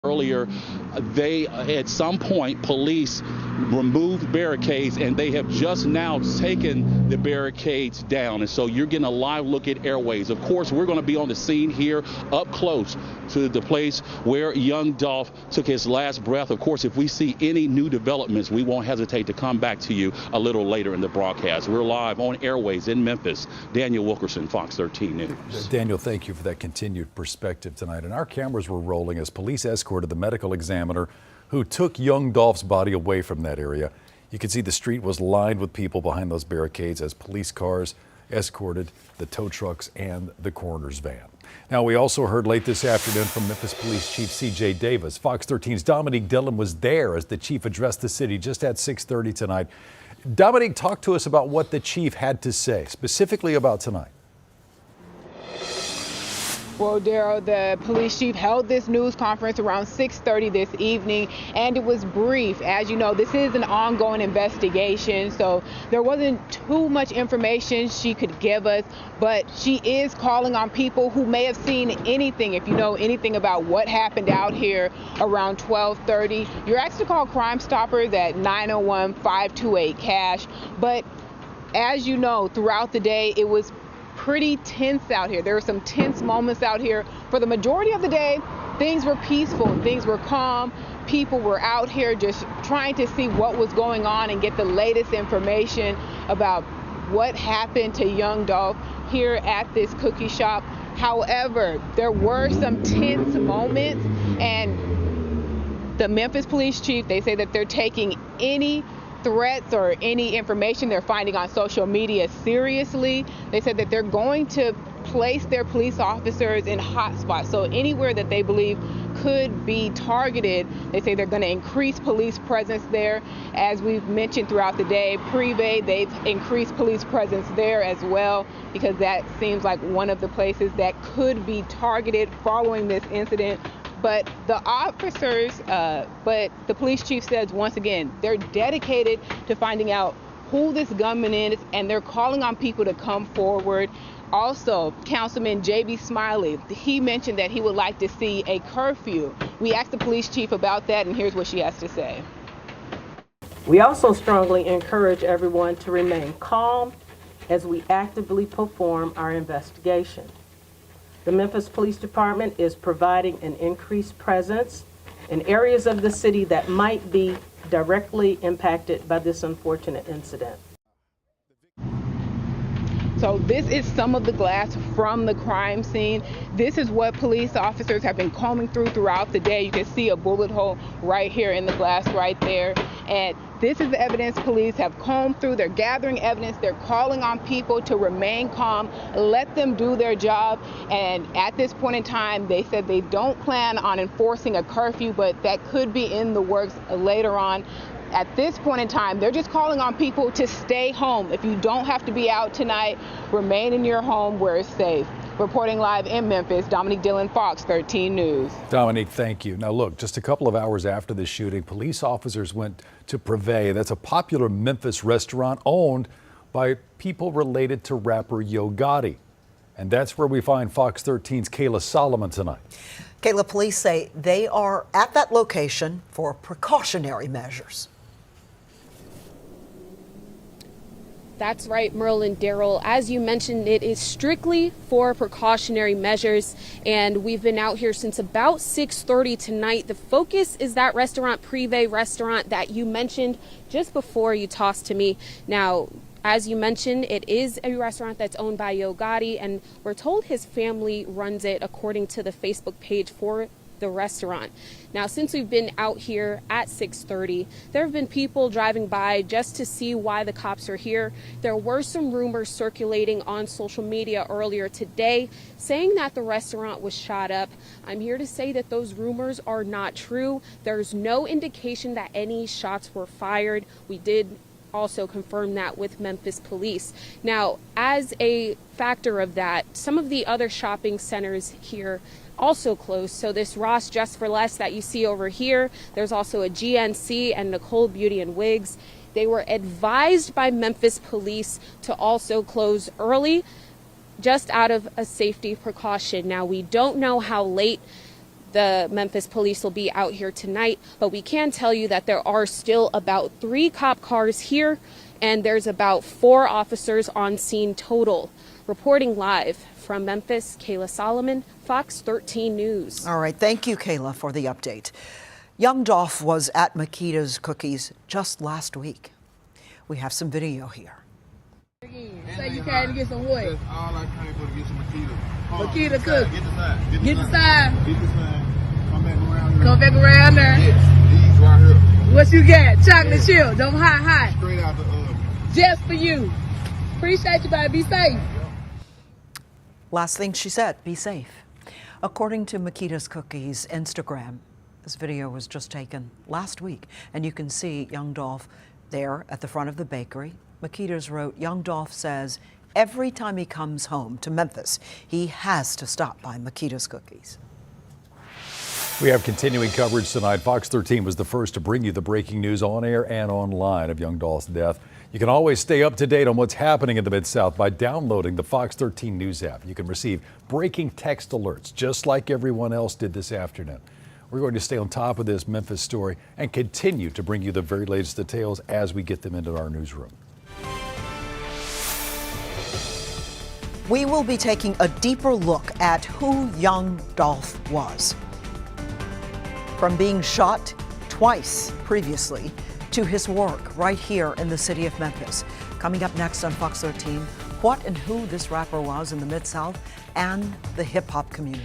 earlier, at some point, police removed barricades, and they have just now taken the barricades down. And so you're getting a live look at Airways. Of course, we're going to be on the scene here up close to the place where Young Dolph took his last breath. Of course, if we see any new developments, we won't hesitate to come back to you a little later in the broadcast. We're live on Airways in Memphis. Daniel Wilkerson, Fox 13 News. Daniel, thank you for that continued perspective tonight. And our cameras were rolling as police escorted the medical examiner who took Young Dolph's body away from that area. You can see the street was lined with people behind those barricades as police cars escorted the tow trucks and the coroner's van. Now, we also heard late this afternoon from Memphis Police Chief C.J. Davis. Fox 13's Dominique Dillon was there as the chief addressed the city just at 6:30 tonight. Dominique, talk to us about what the chief had to say, specifically about tonight. Well, Daryl, the police chief held this news conference around 6:30 this evening, and it was brief. As you know, this is an ongoing investigation, so there wasn't too much information she could give us, but she is calling on people who may have seen anything. If you know anything about what happened out here around 12:30, you're asked to call Crime Stoppers at 901-528-CASH. But as you know, throughout the day, it was pretty tense out here. There were some tense moments out here. For the majority of the day, things were peaceful, things were calm. People were out here just trying to see what was going on and get the latest information about what happened to Young Dolph here at this cookie shop. However, there were some tense moments, and the Memphis police chief, they say that they're taking any threats or any information they're finding on social media seriously. They said that they're going to place their police officers in hotspots. So anywhere that they believe could be targeted, they say they're going to increase police presence there. As we've mentioned throughout the day, Privé, they've increased police presence there as well, because that seems like one of the places that could be targeted following this incident. But the officers, but the police chief says, once again, they're dedicated to finding out who this gunman is, and they're calling on people to come forward. Also, Councilman J.B. Smiley, he mentioned that he would like to see a curfew. We asked the police chief about that, and here's what she has to say. We also strongly encourage everyone to remain calm as we actively perform our investigation. The Memphis Police Department is providing an increased presence in areas of the city that might be directly impacted by this unfortunate incident. So this is some of the glass from the crime scene. This is what police officers have been combing through throughout the day. You can see a bullet hole right here in the glass right there. And this is the evidence police have combed through. They're gathering evidence. They're calling on people to remain calm, let them do their job. And at this point in time, they said they don't plan on enforcing a curfew, but that could be in the works later on. At this point in time, they're just calling on people to stay home. If you don't have to be out tonight, remain in your home where it's safe. Reporting live in Memphis, Dominique Dillon, Fox 13 News. Dominique, thank you. Now look, just a couple of hours after the shooting, police officers went to Privé. That's a popular Memphis restaurant owned by people related to rapper Yo Gotti. And that's where we find Fox 13's Kayla Solomon tonight. Kayla, police say they are at that location for precautionary measures. That's right, Merle and Daryl. As you mentioned, it is strictly for precautionary measures, and we've been out here since about 6:30 tonight. The focus is that restaurant, Privé restaurant, that you mentioned just before you tossed to me. Now, as you mentioned, it is a restaurant that's owned by Yo Gotti, and we're told his family runs it according to the Facebook page for the restaurant. Now, since we've been out here at 6:30, there have been people driving by just to see why the cops are here. There were some rumors circulating on social media earlier today saying that the restaurant was shot up. I'm here to say that those rumors are not true. There's no indication that any shots were fired. We did also confirm that with Memphis police. Now, as a factor of that, some of the other shopping centers here also closed. So this Ross Just for Less that you see over here, there's also a GNC and Nicole Beauty and Wigs. They were advised by Memphis police to also close early, just out of a safety precaution. Now, we don't know how late the Memphis police will be out here tonight, but we can tell you that there are still about 3 cop cars here, and there's about 4 officers on scene total. Reporting live from Memphis, Kayla Solomon, Fox 13 News. All right, thank you, Kayla, for the update. Young Dolph was at Makita's Cookies just last week. We have some video here. Say you came to get some what? That's all I came for, to get some Makita. Makita cookies. Get the side. Get the side. Get the side. Come back around here. Come back around there. Yes, these right here. What you got? Chocolate chip. Them hot. Straight out the oven. Just for you. Appreciate you, baby. Be safe. Last thing she said, be safe. According to Makita's Cookies Instagram, this video was just taken last week, and you can see Young Dolph there at the front of the bakery. Makita's wrote, Young Dolph says every time he comes home to Memphis, he has to stop by Makita's Cookies. We have continuing coverage tonight. Fox 13 was the first to bring you the breaking news on air and online of Young Dolph's death. You can always stay up to date on what's happening in the Mid-South by downloading the Fox 13 News app. You can receive breaking text alerts just like everyone else did this afternoon. We're going to stay on top of this Memphis story and continue to bring you the very latest details as we get them into our newsroom. We will be taking a deeper look at who Young Dolph was. From being shot twice previously to his work right here in the city of Memphis. Coming up next on Fox 13, what and who this rapper was in the Mid-South and the hip-hop community.